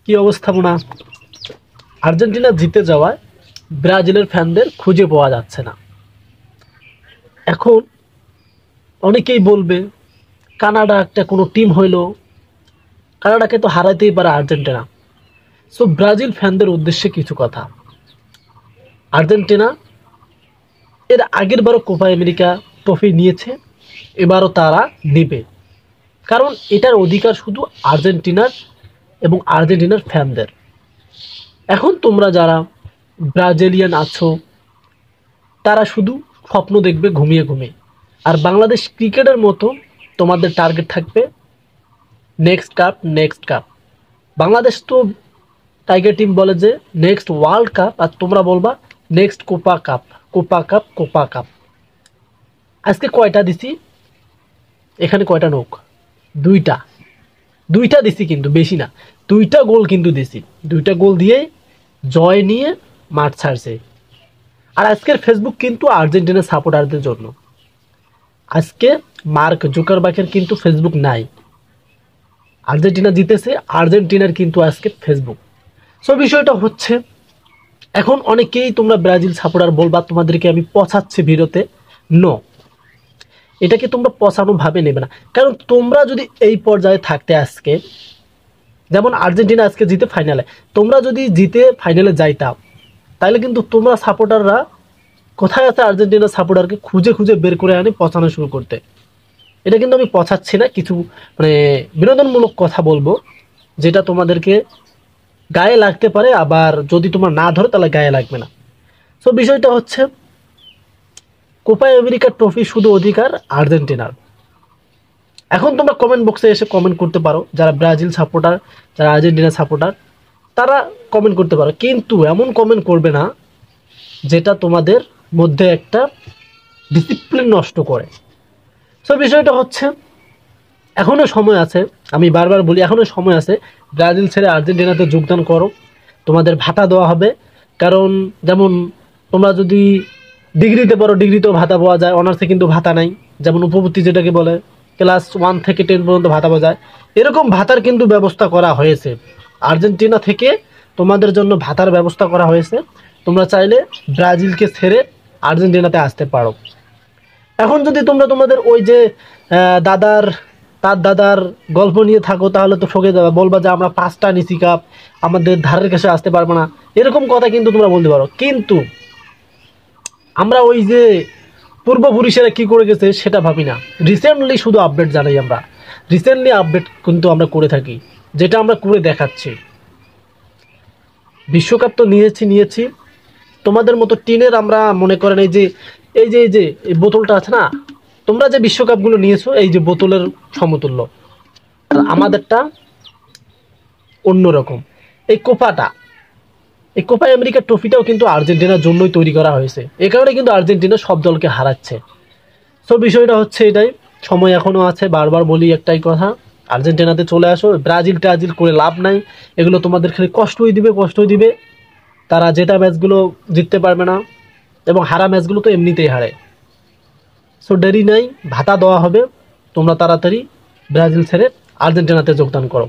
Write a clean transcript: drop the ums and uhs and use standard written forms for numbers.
কি অবস্থাপনা, আর্জেন্টিনা জিতে যাওয়ায় ব্রাজিলের ফ্যানদের খুঁজে পাওয়া যাচ্ছে না। এখন অনেকেই বলবে কানাডা একটা কোনো টিম হইলো, কানাডাকে তো হারাইতেই পারে আর্জেন্টিনা। সো ব্রাজিল ফ্যানদের উদ্দেশ্যে কিছু কথা। আর্জেন্টিনা এর আগের বারও কোপা আমেরিকা ট্রফি নিয়েছে, এবারও তারা নেবে, কারণ এটার অধিকার শুধু আর্জেন্টিনার এবং আর্জেন্টিনার ফ্যানদের। এখন তোমরা যারা ব্রাজিলিয়ান আছো তারা শুধু স্বপ্ন দেখবে ঘুমিয়ে ঘুমিয়ে, আর বাংলাদেশ ক্রিকেটের মতো তোমাদের টার্গেট থাকবে next cup, next cup. Bangladesh তো টাইগার টিম বলে যে নেক্সট ওয়ার্ল্ড কাপ, আর তোমরা বলবা next Copa cup, Copa cup, Copa cup. আজকে কয়টা দিছি এখানে, কয়টা নোক? দুইটা, দুইটা দিছি, কিন্তু বেশি না, দুইটা গোল কিন্তু দিছি। দুইটা গোল দিয়েই জয় নিয়ে মাঠ ছাড়ছে। আর আজকের ফেসবুক কিন্তু আর্জেন্টিনার সাপোর্টারদের জন্য। আজকে মার্ক জুকারবার্গের কিন্তু ফেসবুক নাই। আর্জেন্টিনা জিতেছে, আর্জেন্টিনার কিন্তু আজকে ফেসবুক। সো বিষয়টা হচ্ছে, এখন অনেকেই তোমরা ব্রাজিল সাপোর্টার বলবা তোমাদেরকে আমি পছাচ্ছি ভিডিওতে। নো, এটাকে তোমরা পছানো ভাবে নেবে না, কারণ তোমরা যদি এই পর্যায়ে থাকতে আজকে, যেমন আর্জেন্টিনা আজকে জিতে ফাইনালে, তোমরা যদি জিতে ফাইনালে যাইতাম, তাহলে কিন্তু তোমরা সাপোর্টাররা কোথায় আছে আর্জেন্টিনার সাপোর্টারকে খুঁজে খুঁজে বের করে আনে পছানো শুরু করতে। এটা কিন্তু আমি পছাচ্ছি না, কিছু মানে বিনোদনমূলক কথা বলবো যেটা তোমাদেরকে গায়ে লাগতে পারে, আবার যদি তোমার না ধরে তাহলে গায়ে লাগবে না। সো বিষয়টা হচ্ছে, কোপা আমেরিকার ট্রফি শুধু অধিকার আর্জেন্টিনার। এখন তোমরা কমেন্ট বক্সে এসে কমেন্ট করতে পারো, যারা ব্রাজিল সাপোর্টার, যারা আর্জেন্টিনা সাপোর্টার, তারা কমেন্ট করতে পারো, কিন্তু এমন কমেন্ট করবে না যেটা তোমাদের মধ্যে একটা ডিসিপ্লিন নষ্ট করে। সো বিষয়টা হচ্ছে, এখনও সময় আছে, আমি বারবার বলি এখনও সময় আছে। ব্রাজিল ছেড়ে আর্জেন্টিনাতে যোগদান করো, তোমাদের ভাতা দেওয়া হবে। কারণ যেমন তোমরা যদি ডিগ্রিতে পড়ো, ডিগ্রিতেও ভাতা পাওয়া যায়, অনার্সে কিন্তু ভাতা নাই। যেমন উপবৃত্তি যেটাকে বলে, ক্লাস 1 থেকে 10 পর্যন্ত ভাতা পাওয়া যায়, এরকম ভাতার কিন্তু ব্যবস্থা করা হয়েছে। আর্জেন্টিনা থেকে তোমাদের জন্য ভাতার ব্যবস্থা করা হয়েছে। তোমরা চাইলে ব্রাজিলকে ছেড়ে আর্জেন্টিনাতে আসতে পারো। এখন যদি তোমরা তোমাদের ওই যে দাদার তার দাদার গল্প নিয়ে থাকো, তাহলে তো ঠকে যাবে, বলবা যে আমরা 5টা নিচি কাপ, আমাদের ধারের কাছে আসতে পারবো না, এরকম কথা কিন্তু তোমরা বলতে পারো। কিন্তু আমরা ওই যে পূর্বপুরুষেরা কি করে গেছে সেটা ভাবি না, রিসেন্টলি শুধু আপডেট জানাই। আমরা রিসেন্টলি আপডেট কিন্তু আমরা করে থাকি, যেটা আমরা করে দেখাচ্ছি। বিশ্বকাপ তো নিয়েছি, তোমাদের মতো টিনের আমরা মনে করেন এই বোতলটা আছে না, তোমরা যে বিশ্বকাপগুলো নিয়েছো এই যে বোতলের সমতুল্য, আর আমাদেরটা অন্যরকম। এই কোপা আমেরিকা ট্রফিটাও কিন্তু আর্জেন্টিনার জন্যই তৈরি করা হয়েছে, এ কারণে কিন্তু আর্জেন্টিনা সব দলকে হারাচ্ছে। সো বিষয়টা হচ্ছে এটাই, সময় এখনো আছে। বারবার বলি একটাই কথা, আর্জেন্টিনাতে চলে আসো। ব্রাজিল টাজিল করে লাভ নাই, এগুলো তোমাদের খালি কষ্টই দিবে। তারা জেতা ম্যাচগুলো জিততে পারবে না, এবং হারা ম্যাচগুলো তো এমনিতেই হারে। সো দেরি নাই, ভাতা দেওয়া হবে, তোমরা তাড়াতাড়ি ব্রাজিল ছেড়ে আর্জেন্টিনাতে যোগদান করো।